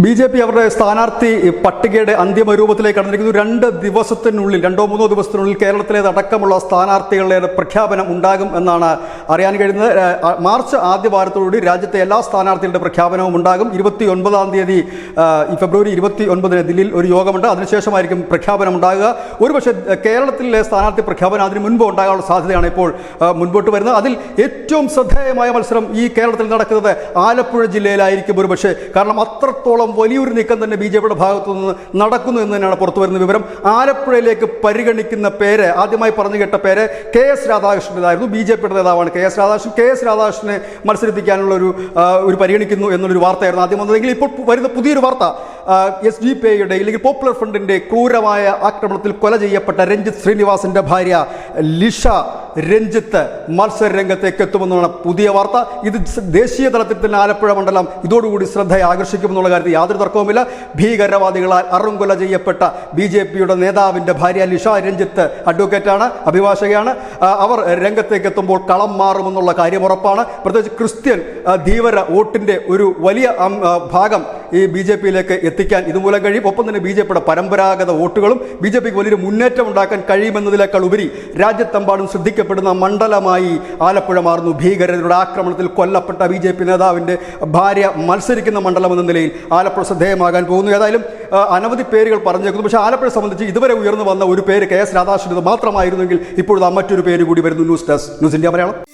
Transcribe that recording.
BJP അവരുടെ സ്ഥാനാർത്ഥി പട്ടികയുടെ അന്തിമ രൂപത്തിലേക്ക് കടന്നിരിക്കുന്നു. 2 ദിവസത്തിനുള്ളിൽ 2-3 ദിവസത്തിനുള്ളിൽ കേരളത്തിലേതടക്കമുള്ള സ്ഥാനാർത്ഥികളുടെ പ്രഖ്യാപനം ഉണ്ടാകും എന്നാണ് അറിയാൻ കഴിയുന്നത്. മാർച്ച് ആദ്യ വാരത്തോടുകൂടി രാജ്യത്തെ എല്ലാ സ്ഥാനാർത്ഥികളുടെ പ്രഖ്യാപനവും ഉണ്ടാകും. 29-ാം തീയതി ഫെബ്രുവരി 29-ന് ദില്ലിയിൽ ഒരു യോഗമുണ്ട്. അതിനുശേഷമായിരിക്കും പ്രഖ്യാപനം ഉണ്ടാകുക. ഒരുപക്ഷെ കേരളത്തിലെ സ്ഥാനാർത്ഥി പ്രഖ്യാപനം അതിന് മുൻപ് ഉണ്ടാകാനുള്ള സാധ്യതയാണ് ഇപ്പോൾ മുൻപോട്ട് വരുന്നത്. അതിൽ ഏറ്റവും ശ്രദ്ധേയമായ മത്സരം ഈ കേരളത്തിൽ നടക്കുന്നത് ആലപ്പുഴ ജില്ലയിലായിരിക്കും ഒരുപക്ഷെ. കാരണം അത്രത്തോളം വലിയൊരു നീക്കം തന്നെ ബി.ജെ.പിയുടെ ഭാഗത്തു നിന്ന് നടക്കുന്നു എന്ന് തന്നെയാണ് പുറത്തു വരുന്ന വിവരം. ആലപ്പുഴയിലേക്ക് പരിഗണിക്കുന്ന പേര്, ആദ്യമായി പറഞ്ഞു കേട്ട പേര് കെ.എസ്. രാധാകൃഷ്ണൻ്റെതായിരുന്നു. ബി.ജെ.പിയുടെ നേതാവാണ് കെ.എസ്. രാധാകൃഷ്ണൻ. കെ.എസ്. രാധാകൃഷ്ണനെ മത്സരിപ്പിക്കാനുള്ള ഒരു പരിഗണിക്കുന്നു എന്നുള്ളൊരു വാർത്തയായിരുന്നു ആദ്യം വന്നതെങ്കിൽ ഇപ്പോൾ വരുന്ന പുതിയൊരു വാർത്ത എസ്.ഡി.പി.ഐയുടെ അല്ലെങ്കിൽ പോപ്പുലർ ഫ്രണ്ടിന്റെ ക്രൂരമായ ആക്രമണത്തിൽ കൊല ചെയ്യപ്പെട്ട രഞ്ജിത്ത് ശ്രീനിവാസിന്റെ ഭാര്യ ലിഷ രഞ്ജിത്ത് മത്സര രംഗത്തേക്ക് എത്തുമെന്നാണ് പുതിയ വാർത്ത. ഇത് ദേശീയ തലത്തിൽ തന്നെ ആലപ്പുഴ മണ്ഡലം ഇതോടുകൂടി ശ്രദ്ധയെ ആകർഷിക്കുമെന്നുള്ള കാര്യത്തിൽ യാതൊരു തർക്കവുമില്ല. ഭീകരവാദികളാൽ അറുംകൊല ചെയ്യപ്പെട്ട ബി.ജെ.പിയുടെ നേതാവിൻ്റെ ഭാര്യ ലിഷ രഞ്ജിത്ത് അഡ്വക്കേറ്റാണ്, അഭിഭാഷകയാണ്. അവർ രംഗത്തേക്ക് എത്തുമ്പോൾ കളം മാറുമെന്നുള്ള കാര്യം ഉറപ്പാണ്. പ്രത്യേകിച്ച് ക്രിസ്ത്യൻ ധീവര വോട്ടിൻ്റെ ഒരു വലിയ ഭാഗം ഈ ബി.ജെ.പിയിലേക്ക് എത്തിക്കാൻ ഇതുമൂലം കഴിയും. ഒപ്പം തന്നെ ബി.ജെ.പിയുടെ പരമ്പരാഗത വോട്ടുകളും ബി.ജെ.പിക്ക് വലിയൊരു മുന്നേറ്റം ഉണ്ടാക്കാൻ കഴിയുമെന്നതിനേക്കാൾ ഉപരി രാജ്യത്തെമ്പാടും ശ്രദ്ധിക്കപ്പെടുന്ന മണ്ഡലമായി ആലപ്പുഴ മാറുന്നു. ഭീകരരുടെ ആക്രമണത്തിൽ കൊല്ലപ്പെട്ട ബി.ജെ.പി നേതാവിൻ്റെ ഭാര്യ മത്സരിക്കുന്ന മണ്ഡലം എന്ന നിലയിൽ ആലപ്പുഴ ശ്രദ്ധേയമാകാൻ പോകുന്നു. ഏതായാലും അനവധി പേരുകൾ പറഞ്ഞേക്കുന്നു. പക്ഷേ ആലപ്പുഴ സംബന്ധിച്ച് ഇതുവരെ ഉയർന്നു വന്ന ഒരു പേര് കെ.എസ്. രാധാകൃഷ്ണൻ മാത്രമായിരുന്നെങ്കിൽ ഇപ്പോഴത്തെ മറ്റൊരു പേര് കൂടി വരുന്നു. News desk, news India Malayalam.